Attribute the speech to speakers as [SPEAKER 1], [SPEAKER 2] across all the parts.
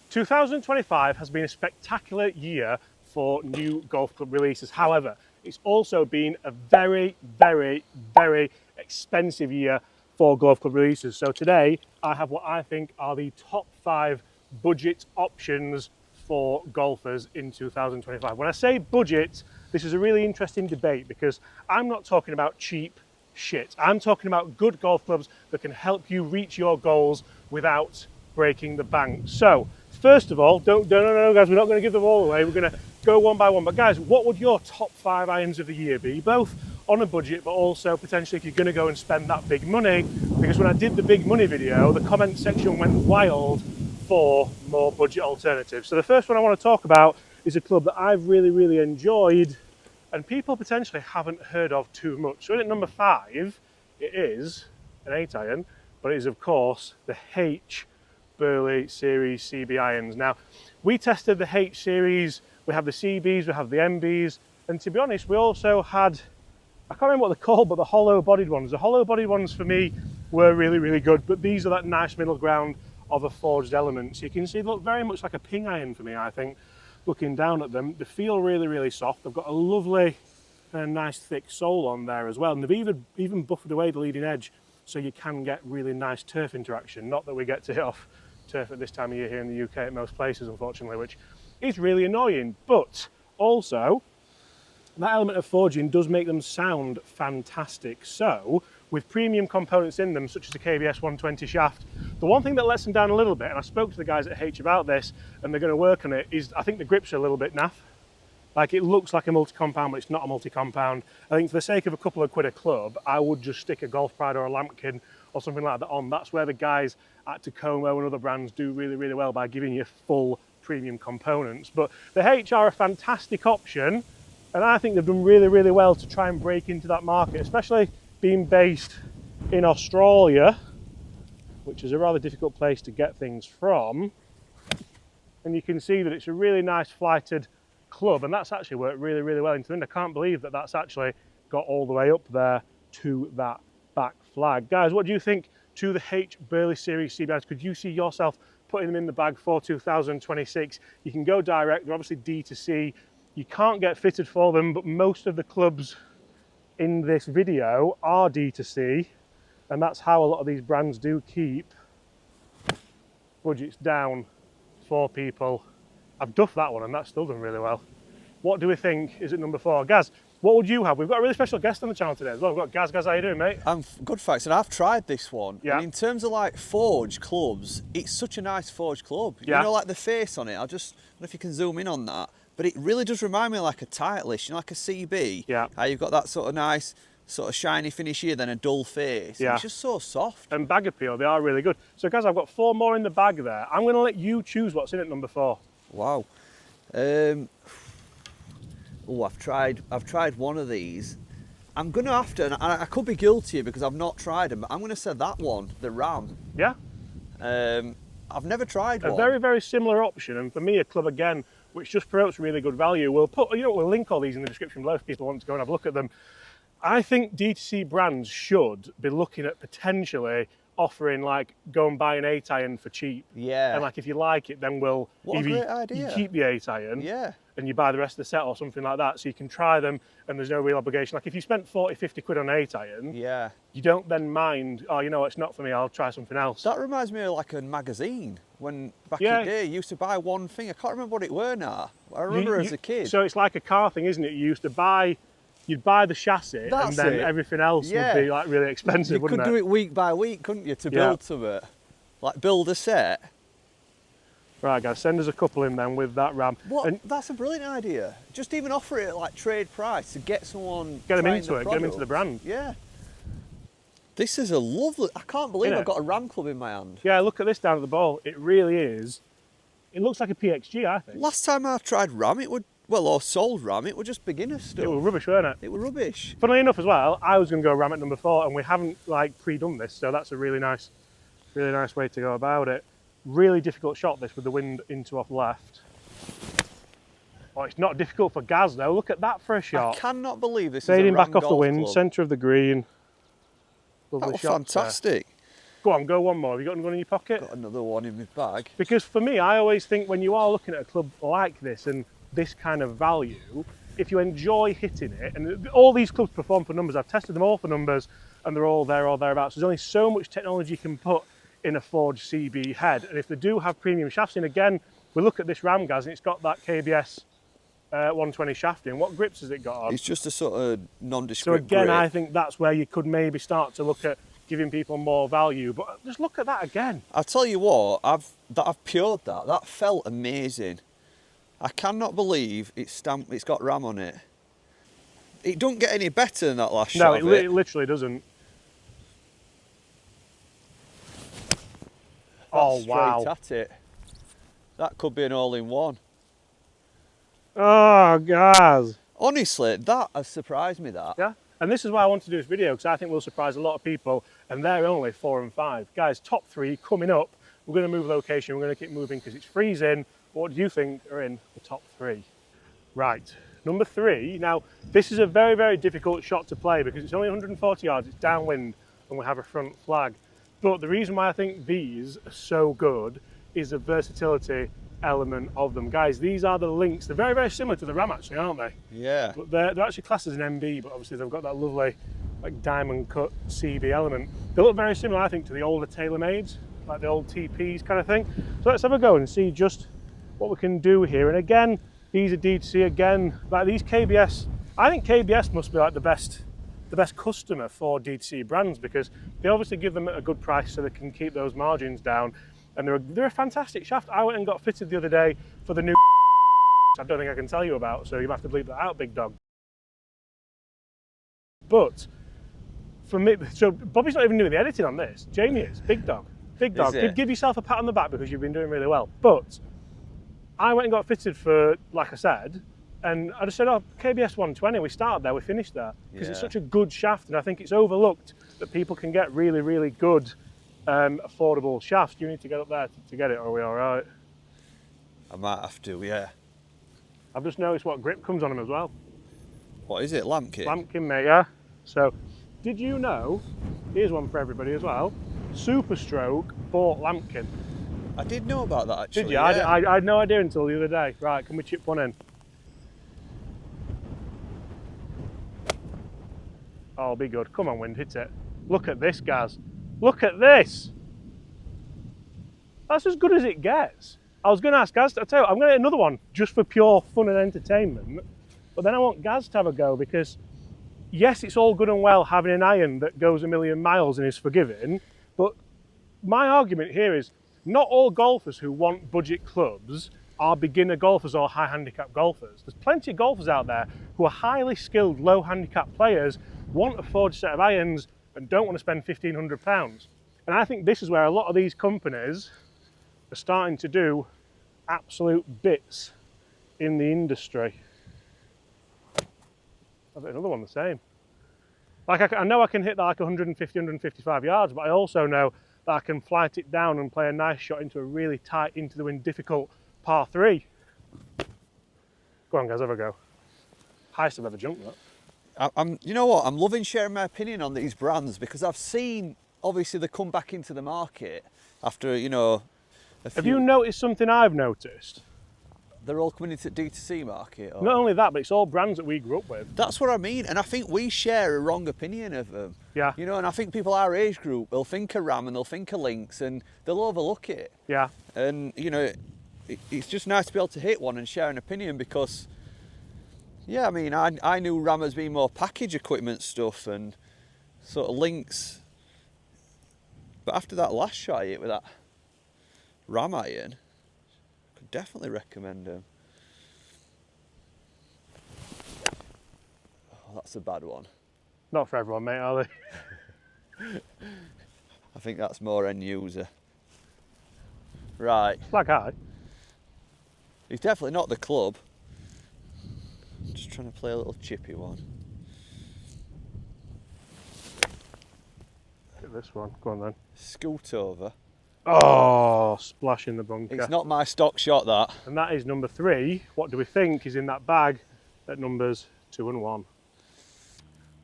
[SPEAKER 1] 2025 has been a spectacular year for new golf club releases. However, it's also been a very, very, very expensive year for golf club releases. So today I have what I think are the top 5 budget options for golfers in 2025. When I say budget, this is a really interesting debate because I'm not talking about cheap shit. I'm talking about good golf clubs that can help you reach your goals without breaking the bank. So, first of all, no, guys, we're not going to give them all away. We're going to go one by one. But guys, what would your top 5 irons of the year be? Both on a budget, but also potentially if you're going to go and spend that big money. Because when I did the big money video, the comment section went wild for more budget alternatives. So the first one I want to talk about is a club that I've really, really enjoyed and people potentially haven't heard of too much. So in at number 5, it is an 8-iron, but it is of course the H Burley Series CB irons. Now, we tested the H Series, we have the CBs, we have the MBs, and to be honest, we also had, I can't remember what they're called, but the hollow bodied ones. The hollow bodied ones for me were really, really good, but these are that nice middle ground of a forged element. So you can see they look very much like a ping iron for me, I think, looking down at them. They feel really, really soft. They've got a lovely nice thick sole on there as well, and they've even buffered away the leading edge so you can get really nice turf interaction. Not that we get to hit off turf at this time of year here in the UK at most places, unfortunately, which is really annoying. But also, that element of forging does make them sound fantastic. So, with premium components in them, such as the KBS 120 shaft, the one thing that lets them down a little bit, and I spoke to the guys at H about this, and they're going to work on it, is I think the grips are a little bit naff. Like, it looks like a multi-compound, but it's not a multi-compound. I think for the sake of a couple of quid a club, I would just stick a Golf Pride or a Lampkin or something like that on. That's where the guys at Tacoma and other brands do really, really well, by giving you full premium components. But the H are a fantastic option, and I think they've done really, really well to try and break into that market, especially being based in Australia, which is a rather difficult place to get things from. And you can see that it's a really nice flighted club, and that's actually worked really, really well into the wind. I can't believe that that's actually got all the way up there to that back flag. Guys, what do you think to the H Burley Series CBIs? Could you see yourself putting them in the bag for 2026? You can go direct, they're obviously D2C. You can't get fitted for them, but most of the clubs in this video are D2C, and that's how a lot of these brands do keep budgets down for people. I've duffed that one and that's still done really well. What do we think is at number 4? Gaz, what would you have? We've got a really special guest on the channel today as well. We've got Gaz. Gaz, how you doing, mate?
[SPEAKER 2] I'm good, thanks, and I've tried this one.
[SPEAKER 1] Yeah.
[SPEAKER 2] And in terms of like forged clubs, it's such a nice forged club.
[SPEAKER 1] Yeah.
[SPEAKER 2] You know, like the face on it, I don't know if you can zoom in on that, but it really does remind me of like a Titleist, you know, like a CB.
[SPEAKER 1] Yeah.
[SPEAKER 2] How you've got that sort of nice, sort of shiny finish here, then a dull face.
[SPEAKER 1] Yeah.
[SPEAKER 2] It's just so soft.
[SPEAKER 1] And bag appeal, they are really good. So Gaz, I've got 4 more in the bag there. I'm going to let you choose what's in at number 4.
[SPEAKER 2] Wow. I've tried one of these. I'm gonna have to, and I could be guilty because I've not tried them, but I'm gonna say that one, the Ram.
[SPEAKER 1] Yeah?
[SPEAKER 2] I've never tried one.
[SPEAKER 1] A very, very similar option, and for me, a club again, which just promotes really good value. We'll put, we'll link all these in the description below if people want to go and have a look at them. I think D2C brands should be looking at potentially offering, like, go and buy an 8-iron for cheap.
[SPEAKER 2] Yeah.
[SPEAKER 1] And like, if you like it, then we'll
[SPEAKER 2] What a great idea.
[SPEAKER 1] you keep the 8-iron.
[SPEAKER 2] Yeah.
[SPEAKER 1] And you buy the rest of the set or something like that, so you can try them and there's no real obligation. Like, if you spent 40, 50 quid on an 8-iron,
[SPEAKER 2] Yeah.
[SPEAKER 1] you don't then mind, oh, you know, it's not for me, I'll try something else.
[SPEAKER 2] That reminds me of like a magazine when back in
[SPEAKER 1] Yeah.
[SPEAKER 2] the day you used to buy one thing. I can't remember what it were now. I remember as a kid.
[SPEAKER 1] So it's like a car thing, isn't it? You used to buy, you'd buy the chassis
[SPEAKER 2] That's
[SPEAKER 1] and then
[SPEAKER 2] it.
[SPEAKER 1] everything else
[SPEAKER 2] Yeah.
[SPEAKER 1] would be like really expensive,
[SPEAKER 2] you
[SPEAKER 1] wouldn't
[SPEAKER 2] could
[SPEAKER 1] it?
[SPEAKER 2] do it week by week, couldn't you, to
[SPEAKER 1] Yeah.
[SPEAKER 2] build to it? Like build a set.
[SPEAKER 1] Right, guys, send us a couple in then with that Ram.
[SPEAKER 2] What?
[SPEAKER 1] And
[SPEAKER 2] That's a brilliant idea. Just even offer it at like trade price to get someone
[SPEAKER 1] get them
[SPEAKER 2] trying
[SPEAKER 1] into
[SPEAKER 2] the
[SPEAKER 1] it, get them into the
[SPEAKER 2] product.
[SPEAKER 1] brand.
[SPEAKER 2] Yeah. This is a lovely. I can't believe
[SPEAKER 1] Innit?
[SPEAKER 2] I've got a Ram Club in my hand.
[SPEAKER 1] Yeah, look at this down at the ball. It really is. It looks like a PXG, I think.
[SPEAKER 2] Last time I tried Ram, it would or sold Ram, it was just beginner stuff.
[SPEAKER 1] It was rubbish, weren't it?
[SPEAKER 2] It was rubbish.
[SPEAKER 1] Funnily enough as well, I was going to go Ram at number 4 and we haven't like pre-done this, so that's a really nice way to go about it. Really difficult shot this with the wind into off left. Oh, it's not difficult for Gaz though. Look at that for a shot.
[SPEAKER 2] I cannot believe this
[SPEAKER 1] Fading
[SPEAKER 2] is a Ram
[SPEAKER 1] back off the
[SPEAKER 2] golf
[SPEAKER 1] wind,
[SPEAKER 2] club.
[SPEAKER 1] centre of the green. Lovely
[SPEAKER 2] That was
[SPEAKER 1] shot.
[SPEAKER 2] fantastic.
[SPEAKER 1] Go on, go one more. Have you got one in your pocket?
[SPEAKER 2] Got another one in my bag.
[SPEAKER 1] Because for me, I always think when you are looking at a club like this and this kind of value, if you enjoy hitting it, and all these clubs perform for numbers, I've tested them all for numbers and they're all there or thereabouts. There's only so much technology you can put in a forged CB head. And if they do have premium shafts in, again, we look at this ram, guys, and it's got that KBS 120 shaft in. What grips has it got on?
[SPEAKER 2] It's just a sort of nondescript
[SPEAKER 1] So again,
[SPEAKER 2] grip.
[SPEAKER 1] I think that's where you could maybe start to look at giving people more value. But just look at that again.
[SPEAKER 2] I'll tell you what, I've pured that. That felt amazing. I cannot believe it's got ram on it. It don't get any better than that last
[SPEAKER 1] No,
[SPEAKER 2] shot.
[SPEAKER 1] it literally doesn't. Oh,
[SPEAKER 2] Straight
[SPEAKER 1] wow.
[SPEAKER 2] at it. That could be an all-in-one.
[SPEAKER 1] Oh, guys.
[SPEAKER 2] Honestly, that has surprised me, that.
[SPEAKER 1] Yeah. And this is why I want to do this video, because I think we'll surprise a lot of people, and they're only 4 and 5. Guys, top 3 coming up. We're going to move location. We're going to keep moving because it's freezing. What do you think are in the top 3? Right. Number 3. Now, this is a very, very difficult shot to play because it's only 140 yards. It's downwind, and we have a front flag. But the reason why I think these are so good is the versatility element of them. Guys, these are the Lynx. They're very, very similar to the Ram, actually, aren't they?
[SPEAKER 2] Yeah.
[SPEAKER 1] But they're actually classed as an MB, but obviously they've got that lovely like diamond cut CB element. They look very similar, I think, to the older TaylorMades, like the old TPs kind of thing. So let's have a go and see just what we can do here. And again, these are D2C again, like these KBS. I think KBS must be like the best customer for D2C brands because they obviously give them at a good price so they can keep those margins down. And they're a fantastic shaft. I went and got fitted the other day for the new I don't think I can tell you about, so you have to bleep that out, big dog. But for me, so Bobby's not even doing the editing on this. Jamie is, big dog. Big dog. Give yourself a pat on the back because you've been doing really well. But I went and got fitted for, like I said, and I just said, oh, KBS 120, we started there, we finished there. Because it's such a good shaft, and I think it's overlooked that people can get really, really good affordable shafts. Do you need to get up there to get it, or are we all right?
[SPEAKER 2] I might have to, yeah.
[SPEAKER 1] I've just noticed what grip comes on them as well.
[SPEAKER 2] What is it, Lampkin?
[SPEAKER 1] Lampkin, mate, yeah. So, did you know, here's one for everybody as well, Superstroke bought Lampkin.
[SPEAKER 2] I did know about that, actually.
[SPEAKER 1] Did you?
[SPEAKER 2] Yeah.
[SPEAKER 1] I had no idea until the other day. Right, can we chip one in? Oh, be good. Come on, wind, hit it. Look at this, Gaz. Look at this. That's as good as it gets. I was going to ask Gaz, I tell you, I'm going to get another one just for pure fun and entertainment. But then I want Gaz to have a go because, yes, it's all good and well having an iron that goes a million miles and is forgiving. But my argument here is not all golfers who want budget clubs are beginner golfers or high handicap golfers. There's plenty of golfers out there who are highly skilled, low handicap players, want a forged set of irons and don't want to spend £1,500. And I think this is where a lot of these companies are starting to do absolute bits in the industry. I've got another one the same. Like I know I can hit that like 150, 155 yards, but I also know that I can flight it down and play a nice shot into a really tight, into the wind, difficult par 3. Go on, guys, have a go. Highest I've ever jumped that.
[SPEAKER 2] You know what? I'm loving sharing my opinion on these brands because I've seen, obviously, they come back into the market after, you know,
[SPEAKER 1] Have you noticed something I've noticed?
[SPEAKER 2] They're all coming into the D2C market? Or?
[SPEAKER 1] Not only that, but it's all brands that we grew up with.
[SPEAKER 2] That's what I mean, and I think we share a wrong opinion of them.
[SPEAKER 1] Yeah.
[SPEAKER 2] You know, and I think people our age group, they'll think of Ram and they'll think of Lynx and they'll overlook it.
[SPEAKER 1] Yeah.
[SPEAKER 2] And, you know, it's just nice to be able to hit one and share an opinion because, yeah, I mean, I knew Ram as being more package equipment stuff and sort of Lynx. But after that last shot I hit with that Ram iron, I could definitely recommend them. Oh, that's a bad one.
[SPEAKER 1] Not for everyone, mate, are they?
[SPEAKER 2] I think that's more end user. Right.
[SPEAKER 1] Flag high.
[SPEAKER 2] He's definitely not the club. Just trying to play a little chippy one.
[SPEAKER 1] Look at this one. Go on then.
[SPEAKER 2] Scoot over.
[SPEAKER 1] Oh, splash in the bunker.
[SPEAKER 2] It's not my stock shot, that.
[SPEAKER 1] And that is number 3. What do we think is in that bag at numbers 2 and 1?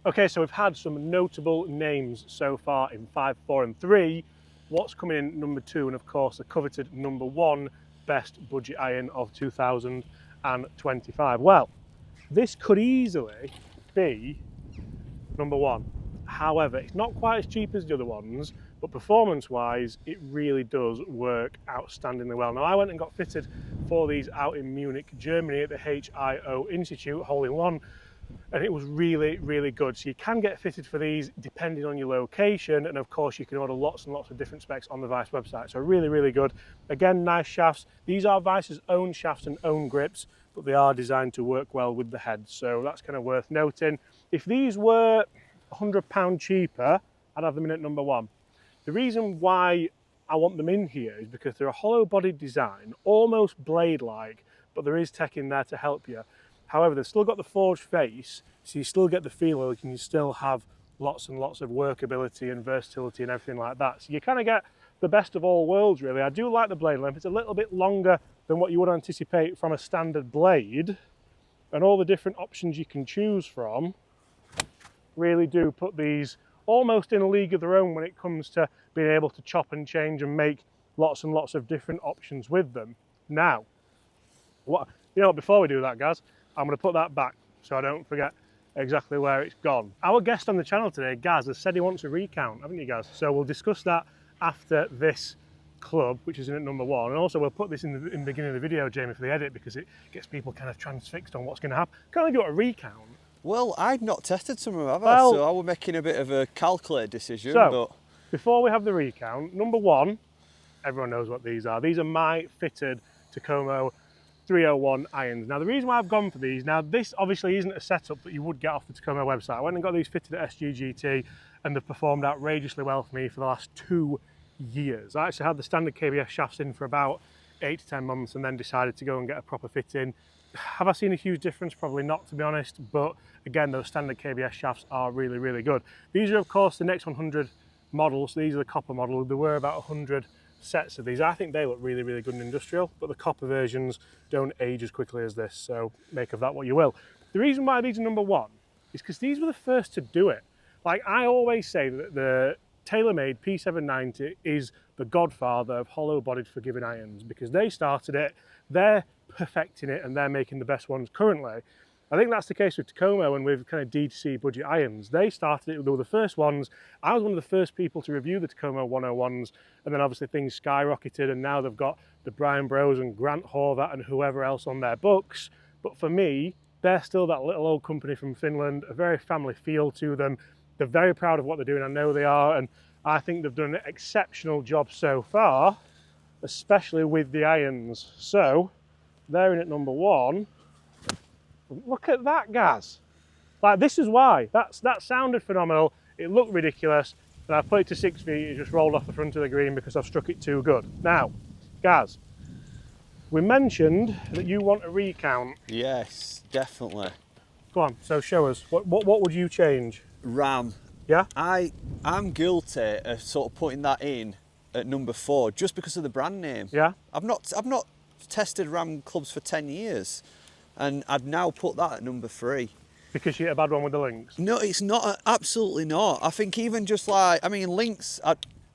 [SPEAKER 1] Okay, so we've had some notable names so far in 5, 4 and 3. what's coming in number 2, and of course the coveted number 1 best budget iron of 2025? Well, this could easily be number 1. However, it's not quite as cheap as the other ones, but performance-wise, it really does work outstandingly well. Now, I went and got fitted for these out in Munich, Germany at the HIO Institute, hole-in-one, and it was really, really good. So you can get fitted for these depending on your location, and of course you can order lots and lots of different specs on the Vice website. So really, really good. Again, nice shafts. These are Vice's own shafts and own grips, but they are designed to work well with the head. So that's kind of worth noting. If these were £100 cheaper, I'd have them in at number 1. The reason why I want them in here is because they're a hollow bodied design, almost blade-like, but there is tech in there to help you. However, they've still got the forged face, so you still get the feel like you still have lots and lots of workability and versatility and everything like that. So you kind of get the best of all worlds, really. I do like the blade length. It's a little bit longer than what you would anticipate from a standard blade, and all the different options you can choose from really do put these almost in a league of their own when it comes to being able to chop and change and make lots and lots of different options with them. Now, before we do that, guys, I'm going to put that back so I don't forget exactly where it's gone. Our guest on the channel today, Gaz, has said he wants a recount, haven't you, Gaz? So we'll discuss that after this club, which is in at number 1. And also we'll put this in the beginning of the video, Jamie, for the edit, because it gets people kind of transfixed on what's going to happen. Can't do a recount.
[SPEAKER 2] Well, I'd not tested some of them, have I?
[SPEAKER 1] Well,
[SPEAKER 2] So I was making a bit of a calculated decision.
[SPEAKER 1] So,
[SPEAKER 2] but
[SPEAKER 1] before we have the recount, number 1, everyone knows what these are. These are my fitted Takomo 301 irons. Now, the reason why I've gone for these, now this obviously isn't a setup that you would get off the Takomo website. I went and got these fitted at SGGT, and they've performed outrageously well for me for the last 2 years. I actually had the standard KBS shafts in for about 8 to 10 months and then decided to go and get a proper fit in. Have I seen a huge difference? Probably not, to be honest, but again, those standard KBS shafts are really, really good. These are, of course, the Next 100 models. These are the copper model. There were about 100 sets of these. I think they look really, really good and industrial, but the copper versions don't age as quickly as this, so make of that what you will. The reason why these are number 1 is because these were the first to do it. Like, I always say that the TaylorMade P790 is the godfather of hollow-bodied forgiving irons, because they started it, they're perfecting it, and they're making the best ones currently. I think that's the case with Takomo and with kind of D2C budget irons. They started it, they were the first ones. I was one of the first people to review the Takomo 101s, and then obviously things skyrocketed, and now they've got the Brian Bros and Grant Horvat and whoever else on their books. But for me, they're still that little old company from Finland, a very family feel to them. They're very proud of what they're doing, I know they are, and I think they've done an exceptional job so far, especially with the irons. So, they're in at number 1. Look at that, Gaz. Like, this is why. That sounded phenomenal. It looked ridiculous. And I put it to 6 feet. It just rolled off the front of the green because I've struck it too good. Now, Gaz, we mentioned that you want a recount.
[SPEAKER 2] yes, definitely.
[SPEAKER 1] Go on, so show us. What would you change?
[SPEAKER 2] Ram.
[SPEAKER 1] Yeah?
[SPEAKER 2] I'm guilty of sort of putting that in at number 4 just because of the brand name.
[SPEAKER 1] Yeah?
[SPEAKER 2] I've not tested Ram clubs for 10 years, and I'd now put that at number 3.
[SPEAKER 1] Because you hit a bad one with the links?
[SPEAKER 2] No, it's not. Absolutely not. I think even just like, I mean, links,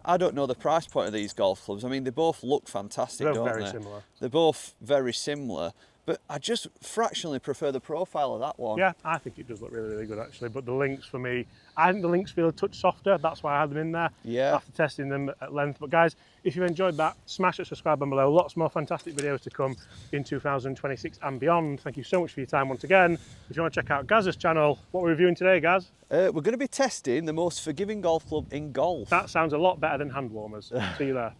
[SPEAKER 2] I don't know the price point of these golf clubs. I mean, they both look fantastic,
[SPEAKER 1] They're
[SPEAKER 2] don't
[SPEAKER 1] very
[SPEAKER 2] they?
[SPEAKER 1] similar.
[SPEAKER 2] They're both very similar, but I just fractionally prefer the profile of that one.
[SPEAKER 1] Yeah, I think it does look really, really good actually. But the links for me, I think the links feel a touch softer. That's why I had them in there.
[SPEAKER 2] Yeah.
[SPEAKER 1] After testing them at length. But guys, if you enjoyed that, smash that subscribe button below. Lots more fantastic videos to come in 2026 and beyond. Thank you so much for your time once again. If you want to check out Gaz's channel, what we're reviewing today, Gaz?
[SPEAKER 2] We're going to be testing the most forgiving golf club in golf.
[SPEAKER 1] That sounds a lot better than hand warmers. See you there.